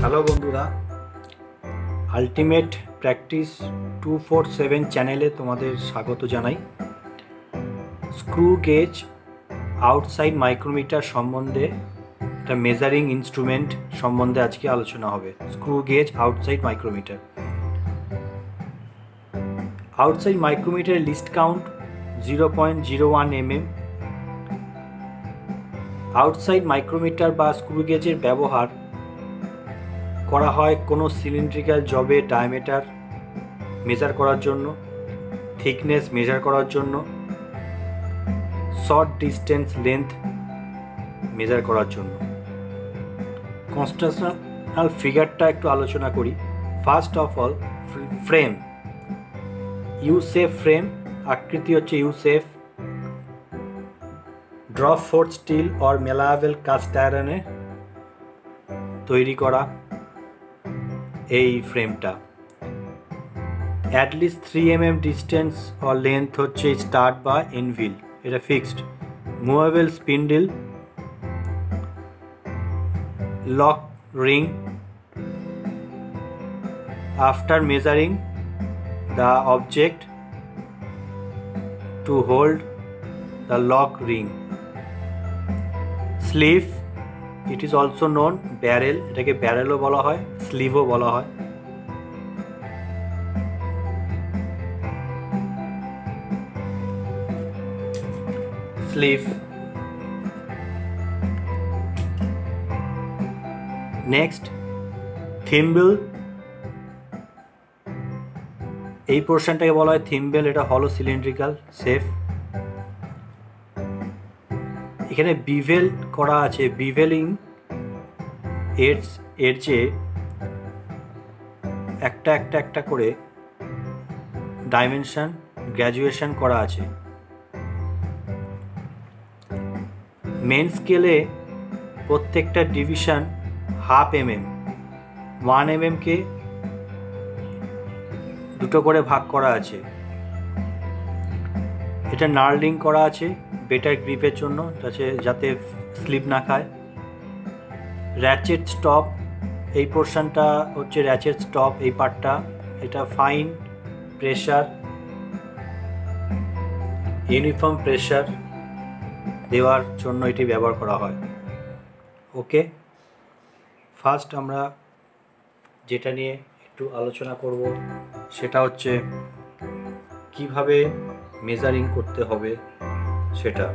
Hello বন্ধুরা, ultimate practice 247 চ্যানেলে তোমাদের স্বাগত জানাই। স্ক্রু গেজ আউটসাইড মাইক্রোমিটার সম্বন্ধে, একটা মেজারিং ইনস্ট্রুমেন্ট সম্বন্ধে আজকে আলোচনা হবে। Screw gauge outside micrometer. Outside মাইক্রোমিটারের least count 0.01 mm। Outside micrometer বা স্ক্রু গেজের ব্যবহার করা হয় কোনো সিলিন্ড্রিক্যাল জবের ডায়ামিটার মেজার করার জন্য, থিকনেস মেজার করার জন্য, শর্ট ডিস্টেন্স লেন্থ মেজার করার জন্য। কনস্ট্রাকশনাল ফিগারটা একটু আলোচনা করি। First of all, frame. U shape frame, আকৃতি হচ্ছে U shape. Drop forged steel or malleable cast আয়রনে তৈরি করা এই ফ্রেমটা। At least 3 mm distance or length হচ্ছে স্টার্ট বা এনভিল, এটা fixed. Movable spindle, lock ring. After measuring the object to hold the lock ring. Sleeve, it is also known barrel, এটাকে ব্যারেলও বলা হয়, স্লিভও বলা হয়। স্লিভ। Next, thimble. এই পোর্শনটাকে বলা হয় থিম্বেল, এটা হলো সিলিন্ড্রিক্যাল শেপ। এখানে বিভেল করা আছে, বিভেলিং এর যে একটা করে ডাইমেনশন গ্র্যাজুয়েশন করা আছে। মেন স্কেলে প্রত্যেকটা ডিভিশন 1/2 mm, 1 mm কে দুটো করে ভাগ করা আছে। এটা নার্লিং করা আছে বেটার গ্রিপের জন্য, যাতে স্লিপ না খায়। র্যাচেট স্টপ, এই পোর্শনটা হচ্ছে র্যাচেট স্টপ, এই পার্টটা। এটা ফাইন প্রেশার, ইউনিফর্ম প্রেশার দেওয়ার জন্য এটি ব্যবহার করা হয়। ওকে, ফার্স্ট আমরা যেটা নিয়ে একটু আলোচনা করব সেটা হচ্ছে কিভাবে মেজারিং করতে হবে, সেটা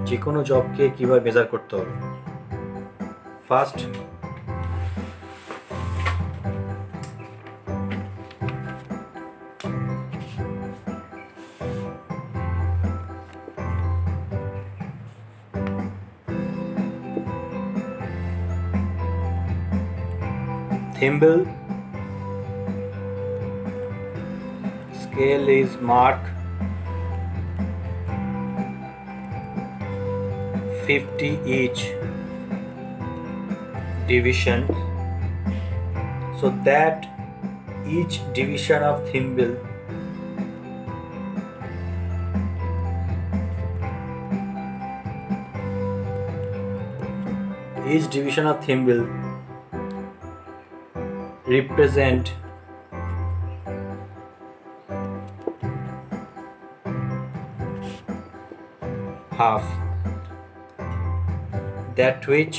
যে কোনো জবকে কিভাবে মেজার করতে হবে। First thimble scale is mark 50 each division, so that each division of thimble represent half that which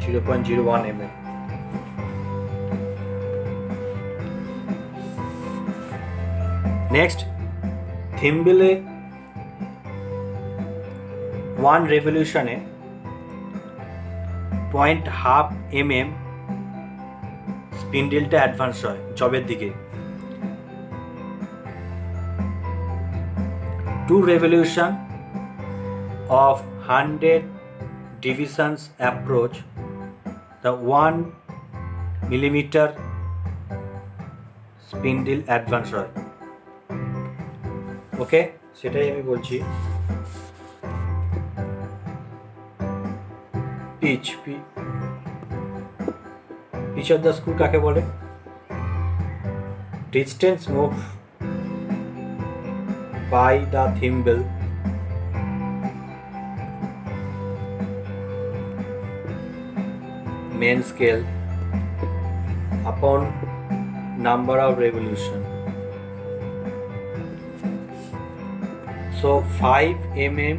.01 mm. Next, থিম্বলে 1 রেভলিউশনে 0.5 mm স্পিন্ডেলটা অ্যাডভান্স হয় জবের দিকে। 2 revolution of 100 divisions approach the 1 millimeter spindle advance হয়। ওকে, সেটাই আমি বলছি। Pitch pitch of the screw কাকে বলে? Distance move by the thimble main scale upon number of revolution. So 5 mm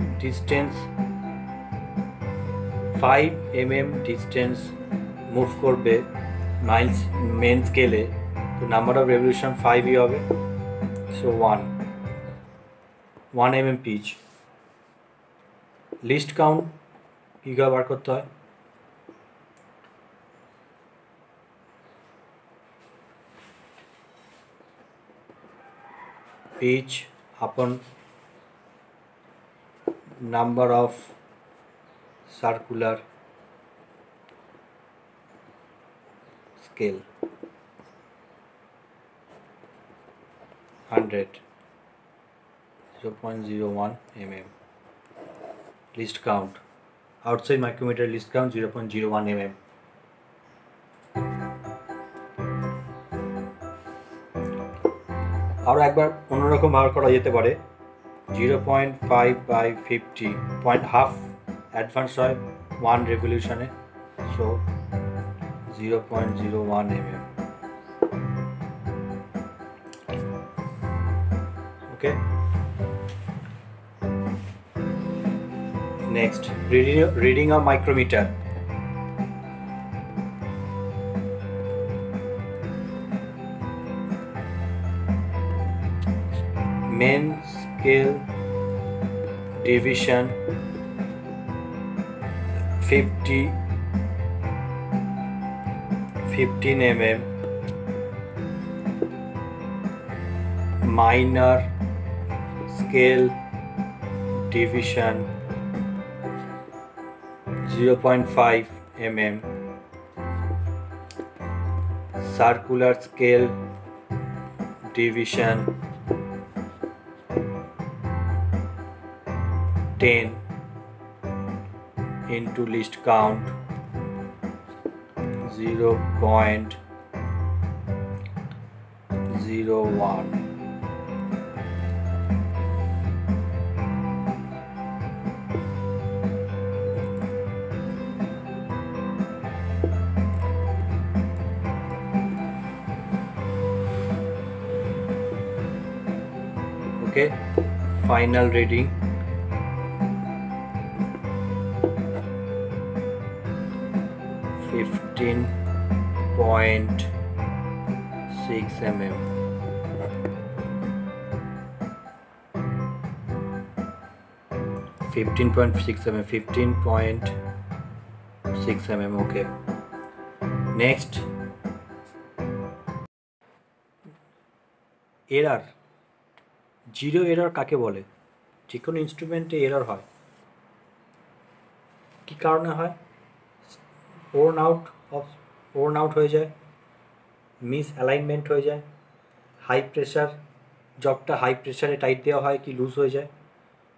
distance move করবে মাইলস মেন স্কেলে, তো নাম্বার অফ রেভলিউশন 5ই হবে। So 1 mm pitch. Least count কীভাবে বার করতে হয়? pitch upon number of circular scale 100 0.01 mm. Least count outside micrometer, least count 0.01 mm. আরও একবার অন্যরকম বার করা যেতে পারে। 0.5 বাই 50 হাফ অ্যাডভান্স হয় 1 রেভলিউশনে, so 0.01 mm. Okay, next reading of micrometer. main scale division 15 mm, minor scale division 0.5 mm, circular scale division 10 into least count 0.01. Okay, final reading 15.6 mm. Fifteen point six mm. Okay. Next, error. Zero error কাকে বলে? যে কোনো ইনস্ট্রুমেন্টে error হয়, কি কারণে হয়? Worn out হয়ে যায়, মিস অ্যালাইনমেন্ট হয়ে যায়, হাই প্রেশার, জবটা হাই প্রেশারে টাইট দেওয়া হয় কি লুজ হয়ে যায়,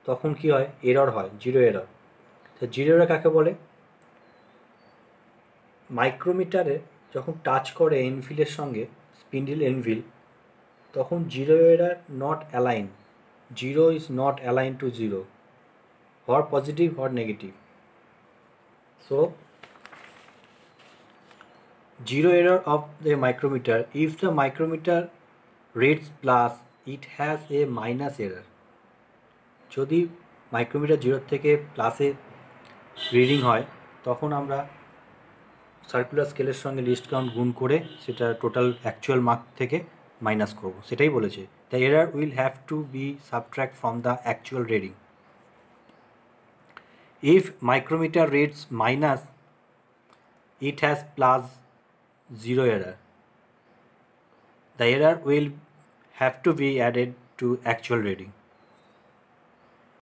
তখন কি হয়? এরর হয়, জিরো এরর। তো জিরো এরর কাকে বলে? মাইক্রোমিটারে যখন টাচ করে এনভিলের সঙ্গে, স্পিন্ডল এনভিল, তখন zero error not align, zero is not align two zero, or positive or negative. So zero error of the micrometer. If the micrometer reads plus, it has a minus error. যদি micrometer zero থেকে প্লাসে reading হয়, তখন আমরা circular স্কেলের সঙ্গে list count গুণ করে সেটা টোটাল অ্যাকচুয়াল মার্ক থেকে মাইনাস করব, সেটাই বলেছে। The error will have to be subtract from the actual reading. If micrometer reads minus, it has plus zero error. The error will have to be added to actual reading.